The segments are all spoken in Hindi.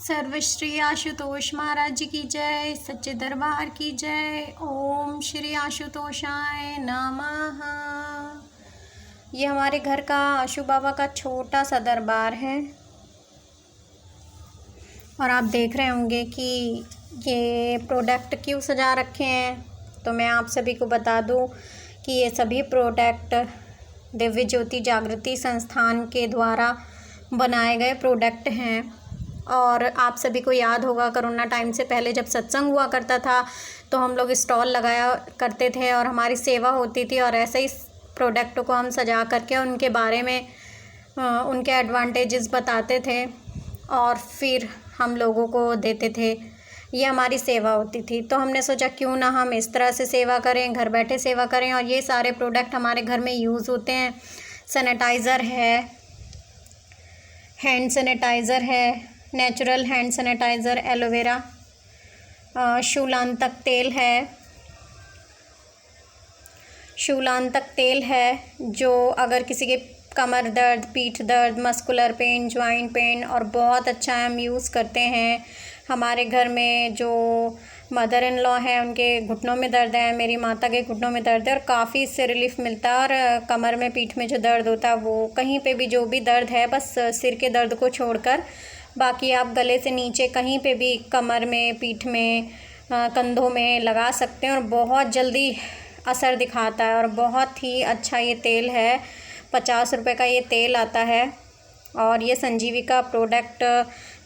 सर्वश्री आशुतोष महाराज जी की जय, सच्चे दरबार की जय। ओम श्री आशुतोषाय नमः। ये हमारे घर का आशु बाबा का छोटा सा दरबार है और आप देख रहे होंगे कि ये प्रोडक्ट क्यों सजा रखे हैं। तो मैं आप सभी को बता दूं कि ये सभी प्रोडक्ट दिव्य ज्योति जागृति संस्थान के द्वारा बनाए गए प्रोडक्ट हैं। और आप सभी को याद होगा कोरोना टाइम से पहले जब सत्संग हुआ करता था तो हम लोग स्टॉल लगाया करते थे और हमारी सेवा होती थी, और ऐसे ही प्रोडक्ट को हम सजा करके उनके बारे में उनके एडवांटेजेस बताते थे और फिर हम लोगों को देते थे। ये हमारी सेवा होती थी। तो हमने सोचा क्यों ना हम इस तरह से सेवा करें, घर बैठे सेवा करें। और ये सारे प्रोडक्ट हमारे घर में यूज़ होते हैं। सैनिटाइज़र है, हैंड सैनिटाइज़र है, नेचुरल हैंड सैनिटाइज़र, एलोवेरा, शूलांतक तेल है जो अगर किसी के कमर दर्द, पीठ दर्द, मस्कुलर पेन, जॉइंट पेन, और बहुत अच्छा हम यूज़ करते हैं। हमारे घर में जो मदर इन लॉ है उनके घुटनों में दर्द है, मेरी माता के घुटनों में दर्द है, और काफ़ी इससे रिलीफ मिलता है। और कमर में, पीठ में जो दर्द होता है वो कहीं पे भी जो भी दर्द है, बस सिर के दर्द को छोड़कर बाकी आप गले से नीचे कहीं पे भी, कमर में, पीठ में, कंधों में लगा सकते हैं और बहुत जल्दी असर दिखाता है। और बहुत ही अच्छा ये तेल है। 50 रुपये का ये तेल आता है। और ये संजीविका प्रोडक्ट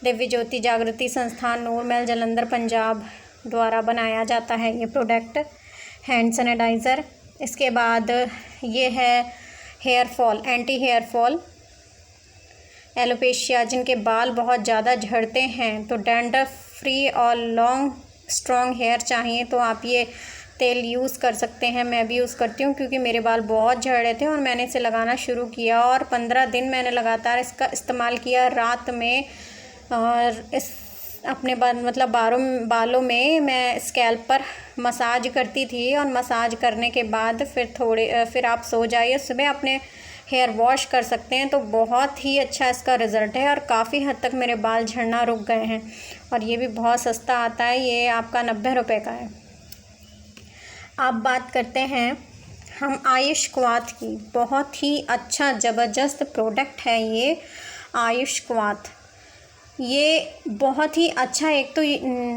दिव्य ज्योति जागृति संस्थान नूरमहल जालंधर पंजाब द्वारा बनाया जाता है ये प्रोडक्ट, हैंड सैनिटाइज़र। इसके बाद ये है hair fall, anti hair fall, alopecia, जिनके बाल बहुत ज़्यादा झड़ते हैं, तो डैंड्रफ फ्री और लॉन्ग स्ट्रॉन्ग हेयर चाहिए तो आप ये तेल यूज़ कर सकते हैं। मैं भी यूज़ करती हूँ क्योंकि मेरे बाल बहुत झड़ रहे थे और मैंने इसे लगाना शुरू किया और 15 दिन मैंने लगातार इसका इस्तेमाल किया। रात में और इस अपने बालों में मैं स्कैल्प पर मसाज करती थी, और मसाज करने के बाद फिर आप सो जाइए, सुबह अपने हेयर वॉश कर सकते हैं। तो बहुत ही अच्छा इसका रिज़ल्ट है और काफ़ी हद तक मेरे बाल झड़ना रुक गए हैं। और ये भी बहुत सस्ता आता है, ये आपका 90 रुपये का है। अब बात करते हैं हम आयुष क्वाथ की। बहुत ही अच्छा ज़बरदस्त प्रोडक्ट है ये आयुष क्वाथ। ये बहुत ही अच्छा, एक तो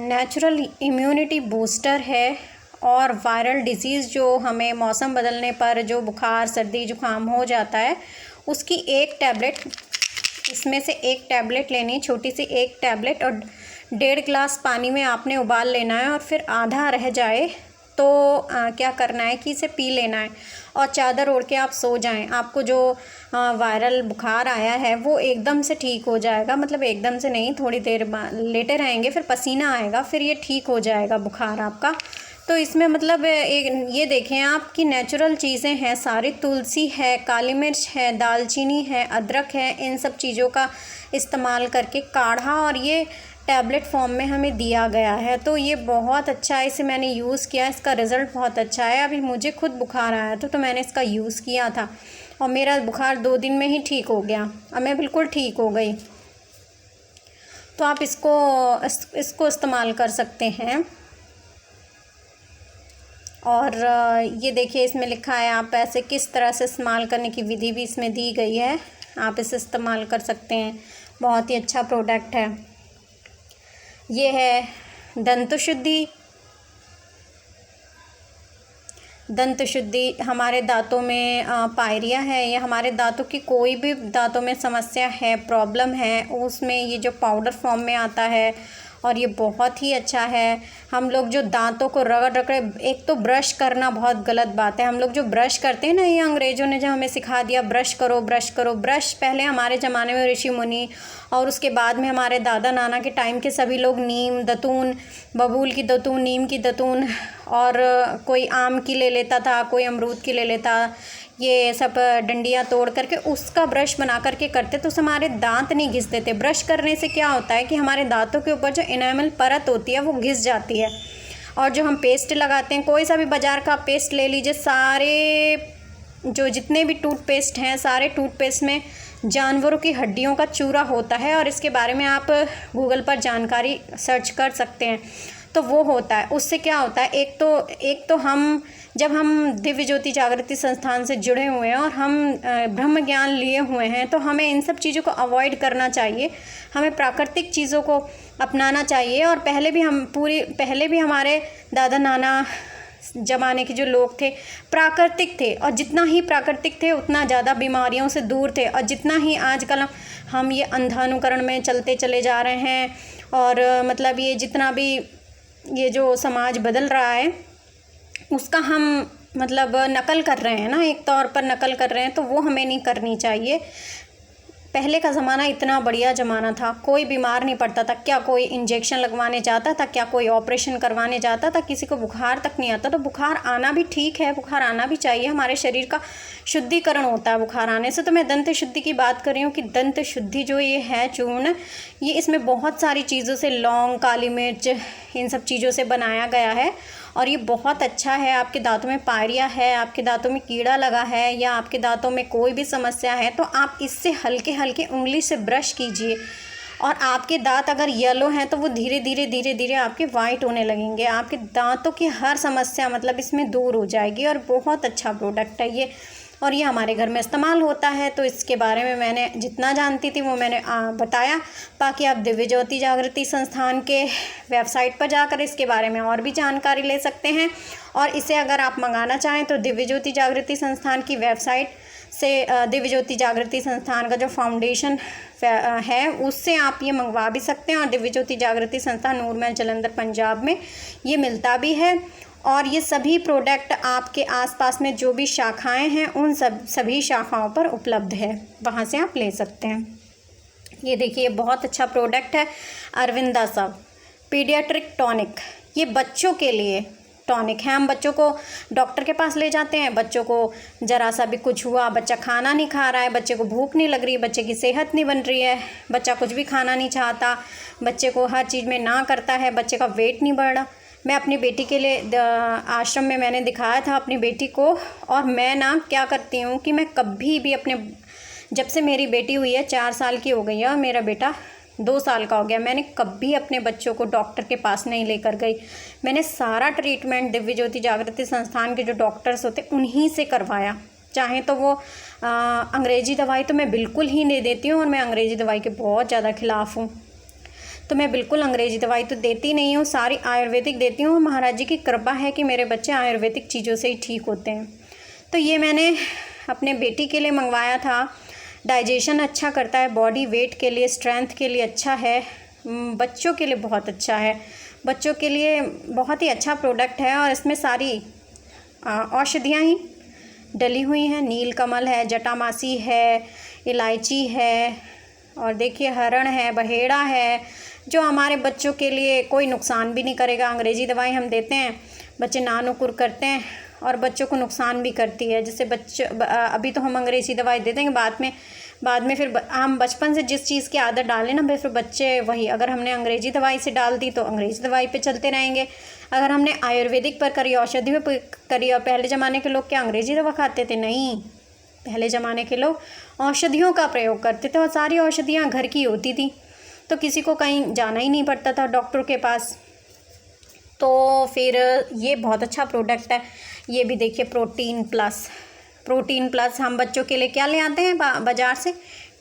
नेचुरल इम्यूनिटी बूस्टर है, और वायरल डिज़ीज़ जो हमें मौसम बदलने पर जो बुखार, सर्दी, जुकाम हो जाता है, उसकी एक टैबलेट, इसमें से एक टैबलेट लेनी, छोटी सी एक टैबलेट, और 1.5 गिलास पानी में आपने उबाल लेना है। और फिर आधा रह जाए तो क्या करना है कि इसे पी लेना है और चादर ओढ़ के आप सो जाएं। आपको जो वायरल बुखार आया है वो एकदम से ठीक हो जाएगा, मतलब एकदम से नहीं, थोड़ी देर लेटे रहेंगे, फिर पसीना आएगा, फिर ये ठीक हो जाएगा बुखार आपका। तो इसमें मतलब एक ये देखें आप कि नेचुरल चीज़ें हैं सारी, तुलसी है, काली मिर्च है, दालचीनी है, अदरक है, इन सब चीज़ों का इस्तेमाल करके काढ़ा, और ये टैबलेट फॉर्म में हमें दिया गया है। तो ये बहुत अच्छा है, इसे मैंने यूज़ किया, इसका रिज़ल्ट बहुत अच्छा है। अभी मुझे खुद बुखार आया था तो मैंने इसका यूज़ किया था और मेरा बुखार 2 दिन में ही ठीक हो गया और मैं बिल्कुल ठीक हो गई। तो आप इसको इस्तेमाल कर सकते हैं। और ये देखिए इसमें लिखा है आप ऐसे किस तरह से इस्तेमाल करने की विधि भी इसमें दी गई है, आप इसे इस्तेमाल कर सकते हैं। बहुत ही अच्छा प्रोडक्ट है। ये है दंत शुद्धि। हमारे दांतों में पायरिया है या हमारे दांतों की कोई भी दांतों में समस्या है, प्रॉब्लम है, उसमें ये जो पाउडर फॉर्म में आता है और ये बहुत ही अच्छा है। हम लोग जो दांतों को रगड़, एक तो ब्रश करना बहुत गलत बात है। हम लोग जो ब्रश करते हैं ना, ये अंग्रेज़ों ने जो हमें सिखा दिया, ब्रश करो ब्रश करो। ब्रश पहले हमारे ज़माने में ऋषि मुनि और उसके बाद में हमारे दादा नाना के टाइम के सभी लोग नीम, दतून, बबूल की दतून, नीम की दतून, और कोई आम की ले लेता था, कोई अमरूद की ले लेता, ये सब डंडियाँ तोड़ करके उसका ब्रश बना करके करते, तो हमारे दांत नहीं घिसते थे। ब्रश करने से क्या होता है कि हमारे दांतों के ऊपर जो इनेमल परत होती है वो घिस जाती है। और जो हम पेस्ट लगाते हैं, कोई सा भी बाज़ार का पेस्ट ले लीजिए, सारे जो जितने भी टूथपेस्ट हैं, सारे टूथपेस्ट में जानवरों की हड्डियों का चूरा होता है, और इसके बारे में आप गूगल पर जानकारी सर्च कर सकते हैं। तो वो होता है, उससे क्या होता है, एक तो हम जब हम दिव्य ज्योति जागृति संस्थान से जुड़े हुए हैं और हम ब्रह्म ज्ञान लिए हुए हैं, तो हमें इन सब चीज़ों को अवॉइड करना चाहिए, हमें प्राकृतिक चीज़ों को अपनाना चाहिए। और पहले भी हमारे दादा नाना ज़माने के जो लोग थे प्राकृतिक थे, और जितना ही प्राकृतिक थे उतना ज़्यादा बीमारियों से दूर थे। और जितना ही आजकल हम ये अंधानुकरण में चलते चले जा रहे हैं, और मतलब ये जितना भी ये जो समाज बदल रहा है उसका हम मतलब नकल कर रहे हैं ना, एक तौर पर नकल कर रहे हैं, तो वो हमें नहीं करनी चाहिए। पहले का ज़माना इतना बढ़िया ज़माना था, कोई बीमार नहीं पड़ता था, क्या कोई इंजेक्शन लगवाने जाता था, क्या कोई ऑपरेशन करवाने जाता था, किसी को बुखार तक नहीं आता। तो बुखार आना भी ठीक है, बुखार आना भी चाहिए, हमारे शरीर का शुद्धिकरण होता है बुखार आने से। तो मैं दंत शुद्धि की बात कर रही हूँ कि दंत शुद्धि जो ये है चूर्ण, ये इसमें बहुत सारी चीज़ों से, लौंग, काली मिर्च, इन सब चीज़ों से बनाया गया है, और ये बहुत अच्छा है। आपके दांतों में पायरिया है, आपके दांतों में कीड़ा लगा है, या आपके दांतों में कोई भी समस्या है, तो आप इससे हल्के हल्के उंगली से ब्रश कीजिए, और आपके दांत अगर येलो हैं तो वो धीरे धीरे आपके वाइट होने लगेंगे। आपके दांतों की हर समस्या मतलब इसमें दूर हो जाएगी, और बहुत अच्छा प्रोडक्ट है ये, और ये हमारे घर में इस्तेमाल होता है। तो इसके बारे में मैंने जितना जानती थी वो मैंने बताया। बाकी आप दिव्य ज्योति जागृति संस्थान के वेबसाइट पर जाकर इसके बारे में और भी जानकारी ले सकते हैं, और इसे अगर आप मंगाना चाहें तो दिव्य ज्योति जागृति संस्थान की वेबसाइट से, दिव्य ज्योति जागृति संस्थान का जो फाउंडेशन है उससे आप ये मंगवा भी सकते हैं। और दिव्य ज्योति जागृति संस्थान नूरमहल जलंधर पंजाब में ये मिलता भी है, और ये सभी प्रोडक्ट आपके आसपास में जो भी शाखाएं हैं उन सभी शाखाओं पर उपलब्ध है, वहाँ से आप ले सकते हैं। ये देखिए बहुत अच्छा प्रोडक्ट है, अरविंदा सब पीडियाट्रिक टॉनिक, ये बच्चों के लिए टॉनिक है। हम बच्चों को डॉक्टर के पास ले जाते हैं, बच्चों को ज़रा सा भी कुछ हुआ, बच्चा खाना नहीं खा रहा है, बच्चे को भूख नहीं लग रही, बच्चे की सेहत नहीं बन रही है, बच्चा कुछ भी खाना नहीं चाहता, बच्चे को हर चीज़ में ना करता है, बच्चे का वेट नहीं बढ़ रहा। मैं अपनी बेटी के लिए आश्रम में मैंने दिखाया था अपनी बेटी को, और मैं ना क्या करती हूँ कि मैं कभी भी जब से मेरी बेटी हुई है 4 साल की हो गई है और मेरा बेटा 2 साल का हो गया, मैंने कभी अपने बच्चों को डॉक्टर के पास नहीं लेकर गई। मैंने सारा ट्रीटमेंट दिव्य ज्योति जागृति संस्थान के जो डॉक्टर्स होते उन्हीं से करवाया। चाहे तो वो अंग्रेज़ी दवाई तो मैं बिल्कुल ही नहीं देती हूँ, और मैं अंग्रेज़ी दवाई के बहुत ज़्यादा खिलाफ़ हूँ, तो मैं बिल्कुल अंग्रेज़ी दवाई तो देती नहीं हूँ, सारी आयुर्वेदिक देती हूँ। महाराज जी की कृपा है कि मेरे बच्चे आयुर्वेदिक चीज़ों से ही ठीक होते हैं। तो ये मैंने अपने बेटी के लिए मंगवाया था। डाइजेशन अच्छा करता है, बॉडी वेट के लिए, स्ट्रेंथ के लिए अच्छा है, बच्चों के लिए बहुत अच्छा है, बच्चों के लिए बहुत ही अच्छा प्रोडक्ट है। और इसमें सारी औषधियाँ ही डली हुई हैं, नीलकमल है, जटामासी है, इलायची है, और देखिए हरण है, बहेड़ा है, जो हमारे बच्चों के लिए कोई नुकसान भी नहीं करेगा। अंग्रेज़ी दवाई हम देते हैं, बच्चे नानुकुर करते हैं और बच्चों को नुकसान भी करती है। जैसे अभी तो हम अंग्रेज़ी दवाई दे देंगे, बाद में फिर हम बचपन से जिस चीज़ की आदत डालें ना, फिर बच्चे वही, अगर हमने अंग्रेज़ी दवाई से डाल दी तो अंग्रेज़ी दवाई पे चलते रहेंगे। अगर हमने आयुर्वेदिक पर करी, औषधि पर करी, और पहले ज़माने के लोग क्या अंग्रेज़ी दवा खाते थे? नहीं, पहले ज़माने के लोग औषधियों का प्रयोग करते थे, और सारी औषधियाँ घर की होती थी, तो किसी को कहीं जाना ही नहीं पड़ता था डॉक्टर के पास। तो फिर ये बहुत अच्छा प्रोडक्ट है। ये भी देखिए प्रोटीन प्लस हम बच्चों के लिए क्या ले आते हैं बाज़ार से?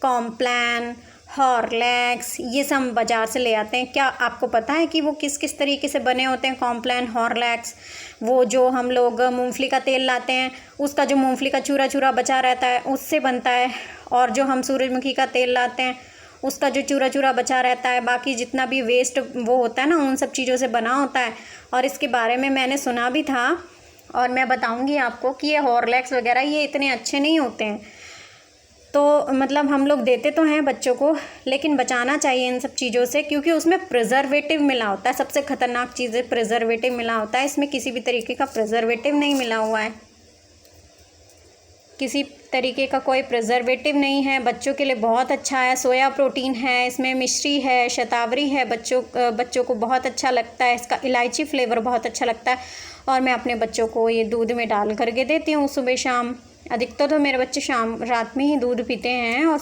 कॉम्प्लान, हॉर्लिक्स, ये सब बाज़ार से ले आते हैं। क्या आपको पता है कि वो किस किस तरीके से बने होते हैं? कॉम्प्लान, हॉर्लिक्स, वो जो हम लोग मूंगफली का तेल लाते हैं उसका जो मूंगफली का चूरा चूरा बचा रहता है उससे बनता है, और जो हम सूरजमुखी का तेल लाते हैं उसका जो चूरा चूरा बचा रहता है, बाकी जितना भी वेस्ट वो होता है ना, उन सब चीज़ों से बना होता है। और इसके बारे में मैंने सुना भी था, और मैं बताऊंगी आपको कि ये हॉर्लिक्स वगैरह ये इतने अच्छे नहीं होते हैं। तो मतलब हम लोग देते तो हैं बच्चों को, लेकिन बचाना चाहिए इन सब चीज़ों से, क्योंकि उसमें प्रिजर्वेटिव मिला होता है। सबसे ख़तरनाक चीज़ है प्रिजर्वेटिव मिला होता है। इसमें किसी भी तरीके का प्रिजर्वेटिव नहीं मिला हुआ है, किसी तरीके का कोई प्रिजर्वेटिव नहीं है। बच्चों के लिए बहुत अच्छा है। सोया प्रोटीन है, इसमें मिश्री है, शतावरी है, बच्चों को बहुत अच्छा लगता है। इसका इलायची फ्लेवर बहुत अच्छा लगता है, और मैं अपने बच्चों को ये दूध में डाल करके देती हूँ सुबह शाम। अधिकतर तो मेरे बच्चे रात में ही दूध पीते हैं, और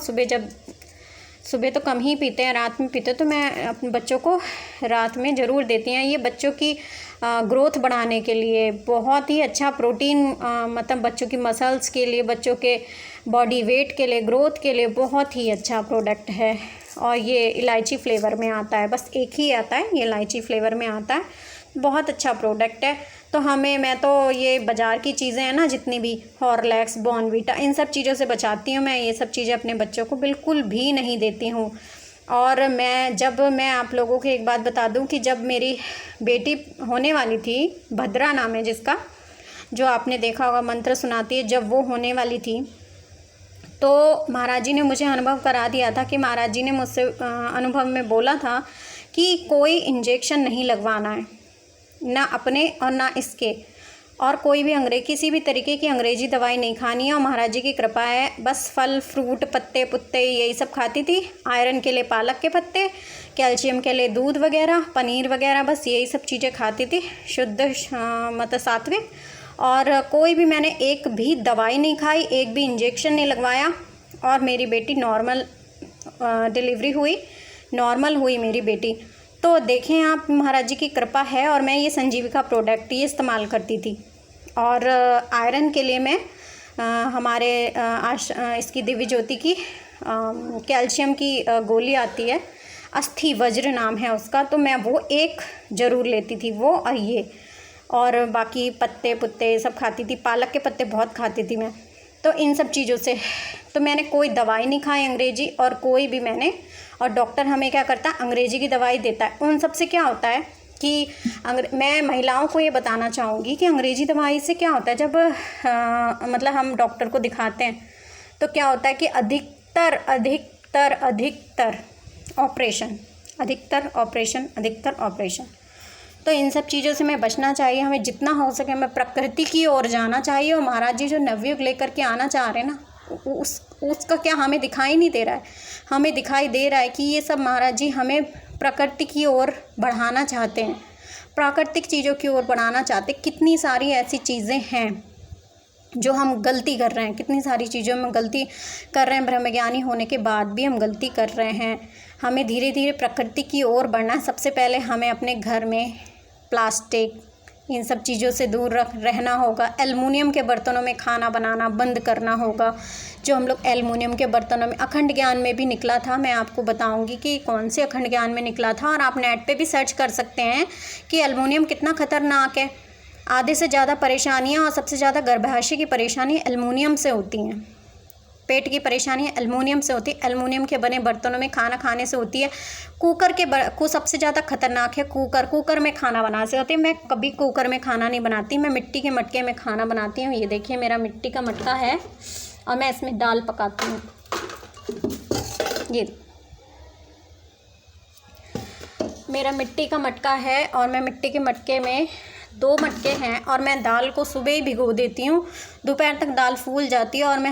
सुबह तो कम ही पीते हैं, रात में पीते, तो मैं अपने बच्चों को रात में ज़रूर देती हैं। ये बच्चों की ग्रोथ बढ़ाने के लिए बहुत ही अच्छा प्रोटीन, मतलब बच्चों की मसल्स के लिए, बच्चों के बॉडी वेट के लिए, ग्रोथ के लिए बहुत ही अच्छा प्रोडक्ट है। और ये इलायची फ्लेवर में आता है, बस एक ही आता है, ये इलायची फ्लेवर में आता है, बहुत अच्छा प्रोडक्ट है। तो मैं तो ये बाज़ार की चीज़ें हैं ना, जितनी भी हॉर्लिक्स, बॉर्नवीटा, इन सब चीज़ों से बचाती हूँ। मैं ये सब चीज़ें अपने बच्चों को बिल्कुल भी नहीं देती हूँ। और मैं आप लोगों को एक बात बता दूँ कि जब मेरी बेटी होने वाली थी, भद्रा नाम है जिसका, जो आपने देखा होगा मंत्र सुनाती है, जब वो होने वाली थी तो महाराज जी ने मुझे अनुभव करा दिया था कि महाराज जी ने मुझसे अनुभव में बोला था कि कोई इंजेक्शन नहीं लगवाना है, ना अपने और ना इसके, और कोई भी किसी भी तरीके की अंग्रेजी दवाई नहीं खानी है। और महाराज जी की कृपा है, बस फल फ्रूट पत्ते पुत्ते यही सब खाती थी। आयरन के लिए पालक के पत्ते, कैल्शियम के लिए दूध वगैरह, पनीर वगैरह, बस यही सब चीज़ें खाती थी, शुद्ध मतलब सात्विक। और कोई भी मैंने एक भी दवाई नहीं खाई, एक भी इंजेक्शन नहीं लगवाया, और मेरी बेटी नॉर्मल डिलीवरी हुई, नॉर्मल हुई मेरी बेटी। तो देखें आप, महाराज जी की कृपा है। और मैं ये संजीविका प्रोडक्ट ये इस्तेमाल करती थी। और आयरन के लिए मैं हमारे इसकी दिव्य ज्योति की कैल्शियम की गोली आती है, अस्थि वज्र नाम है उसका, तो मैं वो एक ज़रूर लेती थी, वो और ये, और बाकी पत्ते पुत्ते सब खाती थी, पालक के पत्ते बहुत खाती थी मैं। तो इन सब चीज़ों से तो मैंने कोई दवाई नहीं खाई अंग्रेजी, और कोई भी मैंने, और डॉक्टर हमें क्या करता है, अंग्रेजी की दवाई देता है। उन सब से क्या होता है कि मैं महिलाओं को ये बताना चाहूँगी कि अंग्रेजी दवाई से क्या होता है, जब मतलब हम डॉक्टर को दिखाते हैं तो क्या होता है कि अधिकतर ऑपरेशन। तो इन सब चीज़ों से हमें बचना चाहिए, हमें जितना हो सके हमें प्रकृति की ओर जाना चाहिए। और महाराज जी जो नवयुग लेकर के आना चाह रहे हैं ना, उसका क्या हमें दिखाई नहीं दे रहा है, हमें दिखाई दे रहा है कि ये सब महाराज जी हमें प्रकृति की ओर बढ़ाना चाहते हैं, प्राकृतिक चीज़ों की ओर बढ़ाना चाहते हैं। कितनी सारी ऐसी चीज़ें हैं जो हम गलती कर रहे हैं, कितनी सारी चीज़ों में गलती कर रहे हैं, ब्रह्मज्ञानी होने के बाद भी हम गलती कर रहे हैं। हमें धीरे धीरे प्रकृति की ओर बढ़ना है। सबसे पहले हमें अपने घर में प्लास्टिक, इन सब चीज़ों से दूर रहना होगा। एल्युमिनियम के बर्तनों में खाना बनाना बंद करना होगा। जो हम लोग एल्युमिनियम के बर्तनों में, अखंड ज्ञान में भी निकला था, मैं आपको बताऊंगी कि कौन से अखंड ज्ञान में निकला था, और आप नेट पे भी सर्च कर सकते हैं कि एल्युमिनियम कितना ख़तरनाक है। आधे से ज़्यादा परेशानियाँ और सबसे ज़्यादा गर्भाशय की परेशानी एल्युमिनियम से होती हैं, पेट की परेशानी एल्युमिनियम से होती है, एल्युमिनियम के बने बर्तनों में खाना खाने से होती है। कुकर को सबसे ज़्यादा खतरनाक है कुकर में खाना बनाने से होती है। मैं कभी कुकर में खाना नहीं बनाती, मैं मिट्टी के मटके में खाना बनाती हूँ। ये देखिए मेरा मिट्टी का मटका है, और मैं इसमें दाल पकाती हूँ। ये मेरा मिट्टी का मटका है, और मैं मिट्टी के मटके में 2 मटके हैं, और मैं दाल को सुबह ही भिगो देती हूँ। दोपहर तक दाल फूल जाती है, और मैं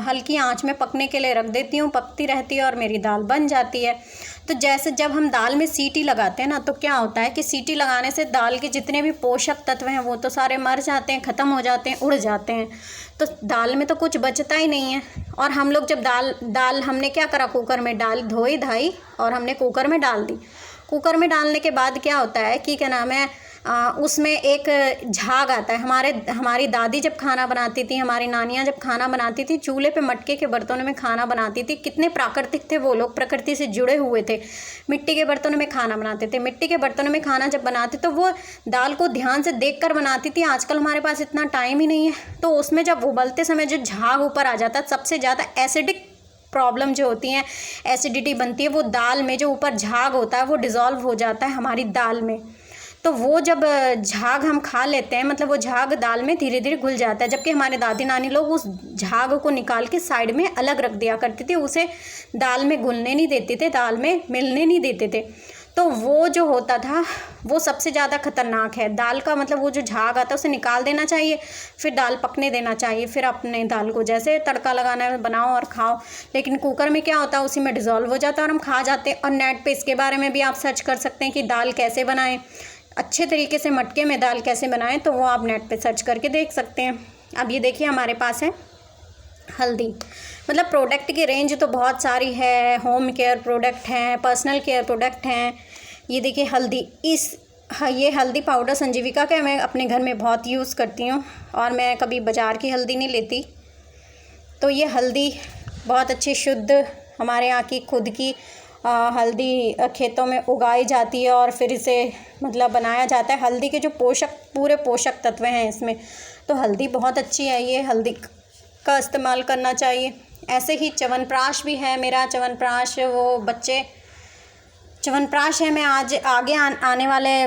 हल्की आंच में पकने के लिए रख देती हूँ, पकती रहती है और मेरी दाल बन जाती है। तो जैसे जब हम दाल में सीटी लगाते हैं ना, तो क्या होता है कि सीटी लगाने से दाल के जितने भी पोषक तत्व हैं वो तो सारे मर जाते हैं, ख़त्म हो जाते हैं, उड़ जाते हैं। तो दाल में तो कुछ बचता ही नहीं है। और हम लोग जब दाल हमने क्या करा, कुकर में डाल, धोई धाई और हमने कुकर में डाल दी। कुकर में डालने के बाद क्या होता है कि क्या नाम है, उसमें एक झाग आता है। हमारी दादी जब खाना बनाती थी, हमारी नानियाँ जब खाना बनाती थी, चूल्हे पे मटके के बर्तनों में खाना बनाती थी। कितने प्राकृतिक थे वो लोग, प्रकृति से जुड़े हुए थे। मिट्टी के बर्तनों में खाना बनाते थे। मिट्टी के बर्तनों में खाना जब बनाते तो वो दाल को ध्यान से देख कर बनाती थी। आजकल हमारे पास इतना टाइम ही नहीं है, तो उसमें जब उबलते समय जो झाग ऊपर आ जाता है, सबसे ज़्यादा एसिडिक प्रॉब्लम जो होती हैं, एसिडिटी बनती है, वो दाल में जो ऊपर झाग होता है वो डिज़ोल्व हो जाता है हमारी दाल में। तो वो जब झाग हम खा लेते हैं, मतलब वो झाग दाल में धीरे धीरे घुल जाता है। जबकि हमारे दादी नानी लोग उस झाग को निकाल के साइड में अलग रख दिया करती थी, उसे दाल में घुलने नहीं देते थे, दाल में मिलने नहीं देते थे। तो वो जो होता था वो सबसे ज़्यादा खतरनाक है। दाल का मतलब वो जो झाग आता है उसे निकाल देना चाहिए, फिर दाल पकने देना चाहिए, फिर अपने दाल को जैसे तड़का लगाना है बनाओ और खाओ। लेकिन कुकर में क्या होता है, उसी में डिज़ोल्व हो जाता है और हम खा जाते हैं। और नेट पे इसके बारे में भी आप सर्च कर सकते हैं कि दाल कैसे बनाएं, अच्छे तरीके से मटके में दाल कैसे बनाएं, तो वो आप नेट पे सर्च करके देख सकते हैं। अब ये देखिए हमारे पास है हल्दी, मतलब प्रोडक्ट की रेंज तो बहुत सारी है, होम केयर प्रोडक्ट हैं, पर्सनल केयर प्रोडक्ट हैं। ये देखिए हल्दी, ये हल्दी पाउडर संजीविका का मैं अपने घर में बहुत यूज़ करती हूँ और मैं कभी बाज़ार की हल्दी नहीं लेती। तो ये हल्दी बहुत अच्छी शुद्ध हमारे यहाँ की खुद की हल्दी खेतों में उगाई जाती है और फिर इसे मतलब बनाया जाता है। हल्दी के जो पूरे पोषक तत्व हैं इसमें, तो हल्दी बहुत अच्छी है, ये हल्दी का इस्तेमाल करना चाहिए। ऐसे ही च्यवनप्राश भी है मेरा, च्यवनप्राश वो बच्चे च्यवनप्राश है। मैं आज आगे आने वाले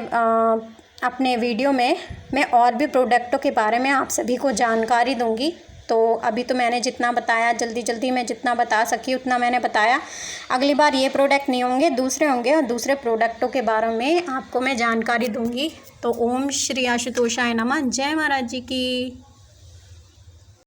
अपने वीडियो में मैं और भी प्रोडक्टों के बारे में आप सभी को जानकारी दूंगी। तो अभी तो मैंने जितना बताया, जल्दी मैं जितना बता सकी उतना मैंने बताया। अगली बार ये प्रोडक्ट नहीं होंगे, दूसरे होंगे और दूसरे प्रोडक्टों के बारे में आपको मैं जानकारी दूंगी। तो ओम श्री आशुतोषाय नमः। जय महाराज जी की।